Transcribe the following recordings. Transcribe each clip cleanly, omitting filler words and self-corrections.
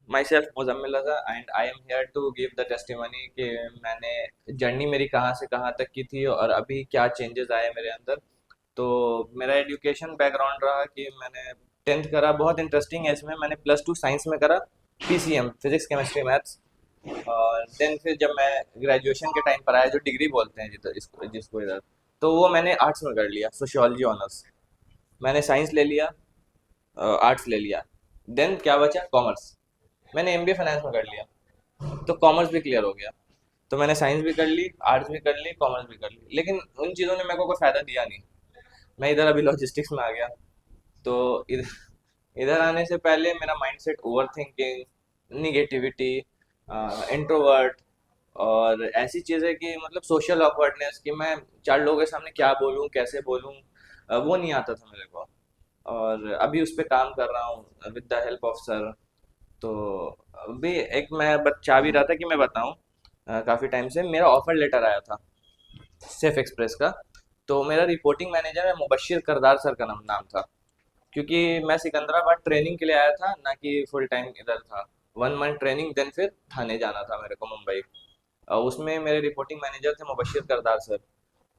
My self Muzammil Raza and I am here to give the testimony कि मैंने journey मेरी कहाँ से कहाँ तक की थी और अभी क्या चेंजेस आए मेरे अंदर। तो मेरा एजुकेशन बैकग्राउंड रहा कि मैंने टेंथ करा, बहुत इंटरेस्टिंग है इसमें, मैंने प्लस टू साइंस में करा, पीसीएम फिजिक्स केमिस्ट्री मैथ्स। और देन फिर जब मैं ग्रेजुएशन के टाइम पर आया, जो डिग्री बोलते हैं जिधर जिसको इधर, तो वो मैंने आर्ट्स में कर लिया, सोशियोलॉजी ऑनर्स। मैंने साइंस ले लिया, आर्ट्स ले लिया, देन क्या बचा, कॉमर्स। मैंने एमबीए फाइनेंस में कर लिया, तो कॉमर्स भी क्लियर हो गया। तो मैंने साइंस भी कर ली, आर्ट्स भी कर ली, कॉमर्स भी कर ली, लेकिन उन चीज़ों ने मेरे को कोई फ़ायदा दिया नहीं। मैं इधर अभी लॉजिस्टिक्स में आ गया। तो इधर इधर आने से पहले मेरा mindset over thinking, negativity, introvert और ऐसी चीज़ें कि मतलब सोशल ऑकवर्डनेस, कि मैं चार लोगों के सामने क्या बोलूँ, कैसे बोलूँ, वो नहीं आता था मेरे को। और अभी उस पे काम कर रहा हूँ with the help of sir. तो अभी एक मैं चाह भी रहा था कि मैं बताऊँ, काफ़ी टाइम से मेरा ऑफर लेटर आया था सेफ एक्सप्रेस का। तो मेरा रिपोर्टिंग मैनेजर है मुबशिर करदार सर का नाम नाम था। क्योंकि मैं सिकंदराबाद ट्रेनिंग के लिए आया था, ना कि फुल टाइम इधर था। 1 मंथ ट्रेनिंग, देन फिर थाने जाना था मेरे को, मुंबई। उसमें मेरे रिपोर्टिंग मैनेजर थे मुबशिर करदार सर।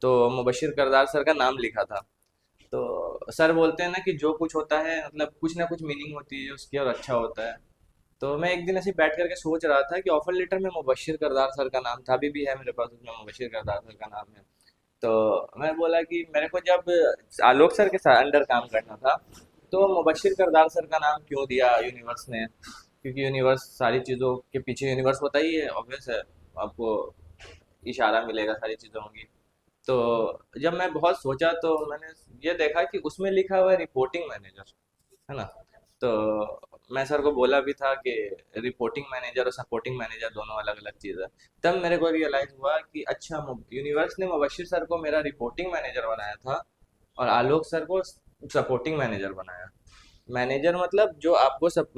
तो मुबशिर करदार सर का नाम लिखा था। तो सर बोलते हैं ना कि जो कुछ होता है मतलब कुछ ना कुछ मीनिंग होती है उसकी और अच्छा होता है। तो मैं एक दिन ऐसे ही बैठ करके सोच रहा था कि ऑफर लेटर में मुबशिर करदार सर का नाम था, अभी भी है मेरे पास, उसमें मुबशिर करदार सर का नाम है। तो मैं बोला कि मेरे को जब आलोक सर के साथ अंडर काम करना था, तो मुबशिर करदार सर का नाम क्यों दिया यूनिवर्स ने? क्योंकि यूनिवर्स सारी चीज़ों के पीछे यूनिवर्स होता ही है, ऑब्वियस है। आपको इशारा मिलेगा सारी चीज़ों की। तो जब मैं बहुत सोचा तो मैंने ये देखा कि उसमें लिखा हुआ है रिपोर्टिंग मैनेजर, है ना। तो मैं सर को बोला भी था कि रिपोर्टिंग मैनेजर और सपोर्टिंग मैनेजर दोनों अलग अलग चीज़ है। तब मेरे को रियलाइज़ हुआ कि अच्छा, यूनिवर्स ने मुबशिर सर को मेरा रिपोर्टिंग मैनेजर बनाया था और आलोक सर को सपोर्टिंग मैनेजर बनाया। मैनेजर मतलब जो आपको सब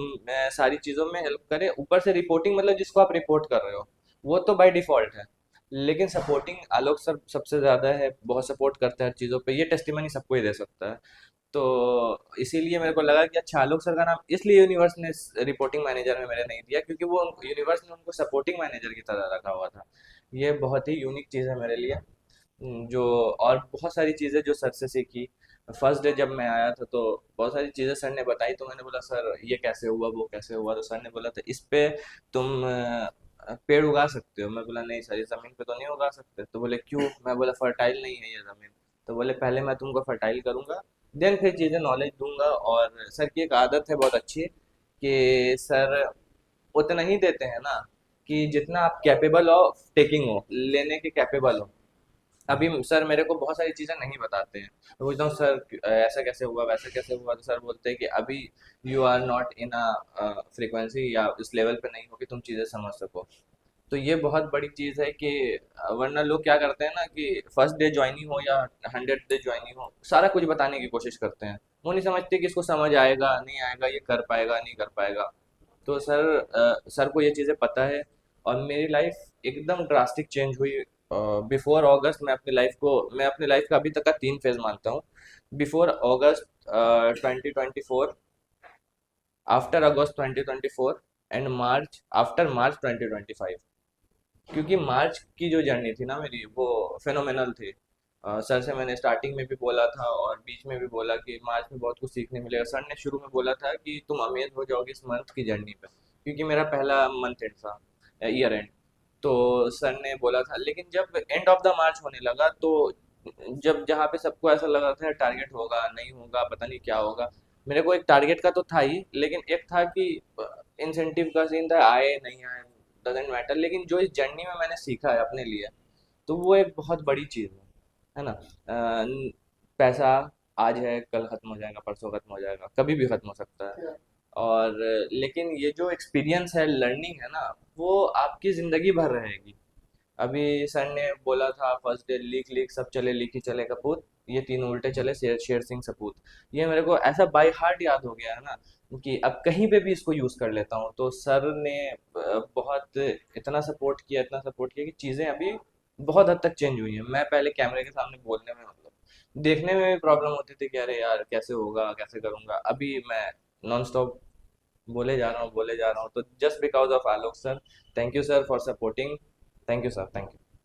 सारी चीज़ों में हेल्प करे, ऊपर से रिपोर्टिंग मतलब जिसको आप रिपोर्ट कर रहे हो, वो तो बाय डिफ़ॉल्ट है। लेकिन सपोर्टिंग आलोक सर सबसे ज़्यादा है, बहुत सपोर्ट करता है हर चीज़ों पे, ये टेस्टिमनी सबको ही दे सकता है। तो इसीलिए मेरे को लगा कि अच्छा, आलोक सर का नाम इसलिए यूनिवर्स ने रिपोर्टिंग मैनेजर में मेरे नहीं दिया, क्योंकि वो यूनिवर्स ने उनको सपोर्टिंग मैनेजर की तरह रखा हुआ था। ये बहुत ही यूनिक चीज़ है मेरे लिए। जो और बहुत सारी चीज़ें जो सर से सीखी। फर्स्ट डे जब मैं आया था तो बहुत सारी चीज़ें सर ने बताई, तो मैंने बोला सर ये कैसे हुआ, वो कैसे हुआ। तो सर ने बोला था इस पे तुम पेड़ उगा सकते हो। मैं बोला नहीं सर, ये ज़मीन पे तो नहीं उगा सकते। तो बोले क्यों? मैं बोला फर्टाइल नहीं है ये ज़मीन। तो बोले पहले मैं तुमको फर्टाइल करूँगा, देन फिर चीज़ें नॉलेज दूंगा। और सर की एक आदत है बहुत अच्छी कि सर उतना ही देते हैं ना, कि जितना आप कैपेबल ऑफ टेकिंग हो, लेने के कैपेबल हो। अभी सर मेरे को बहुत सारी चीज़ें नहीं बताते हैं। मैं पूछता हूँ सर ऐसा कैसे हुआ, वैसा कैसे हुआ, तो सर बोलते हैं कि अभी you are not in a frequency, या इस लेवल पे नहीं हो कि तुम चीज़ें समझ सको। तो ये बहुत बड़ी चीज़ है कि वरना लोग क्या करते हैं ना कि फर्स्ट डे ज्वाइनिंग हो या 100 डे ज्वाइनिंग हो, सारा कुछ बताने की कोशिश करते हैं। वो नहीं समझते कि इसको समझ आएगा नहीं आएगा, ये कर पाएगा नहीं कर पाएगा। तो सर को ये चीज़ें पता है। और मेरी लाइफ एकदम ड्रास्टिक चेंज हुई। बिफोर अगस्त मैं अपनी लाइफ का अभी तक का 3 फेज मानता हूँ। Before August 2024, after August 2024, and March, after March 2025। क्योंकि मार्च की जो जर्नी थी ना मेरी, वो फेनोमेनल थी। सर से मैंने स्टार्टिंग में भी बोला था और बीच में भी बोला कि मार्च में बहुत कुछ सीखने मिलेगा। सर ने शुरू में बोला था कि तुम अमेज हो जाओगे इस मंथ की जर्नी पे, क्योंकि मेरा पहला मंथ एंड था, ईयर एंड। तो सर ने बोला था, लेकिन जब एंड ऑफ द मार्च होने लगा, तो जब जहाँ पे सबको ऐसा लगा था टारगेट होगा नहीं होगा, पता नहीं क्या होगा, मेरे को एक टारगेट का तो था ही, लेकिन एक था कि इंसेंटिव का सीन था, आए नहीं आए डजेंट मैटर। लेकिन जो इस जर्नी में मैंने सीखा है अपने लिए, तो वो एक बहुत बड़ी चीज़ है ना। पैसा आज है, कल खत्म हो जाएगा, परसों खत्म हो जाएगा, कभी भी खत्म हो सकता है। और लेकिन ये जो एक्सपीरियंस है, लर्निंग है ना, वो आपकी ज़िंदगी भर रहेगी। अभी सर ने बोला था फर्स्ट डे, लीक लीक सब चले, लीक ही चले कपूत, ये तीन उल्टे चले, शेर शेर सिंह सपूत। ये मेरे को ऐसा बाय हार्ट याद हो गया है ना, कि अब कहीं पे भी इसको यूज़ कर लेता हूँ। तो सर ने बहुत इतना सपोर्ट किया, इतना सपोर्ट किया कि चीज़ें अभी बहुत हद तक चेंज हुई हैं। मैं पहले कैमरे के सामने बोलने में मतलब देखने में भी प्रॉब्लम होती थी कि अरे यार कैसे होगा, कैसे करूँगा। अभी मैं नॉन स्टॉप बोले जा रहा हूँ तो just because of Alok sir. Thank you sir for supporting. Thank you sir, thank you.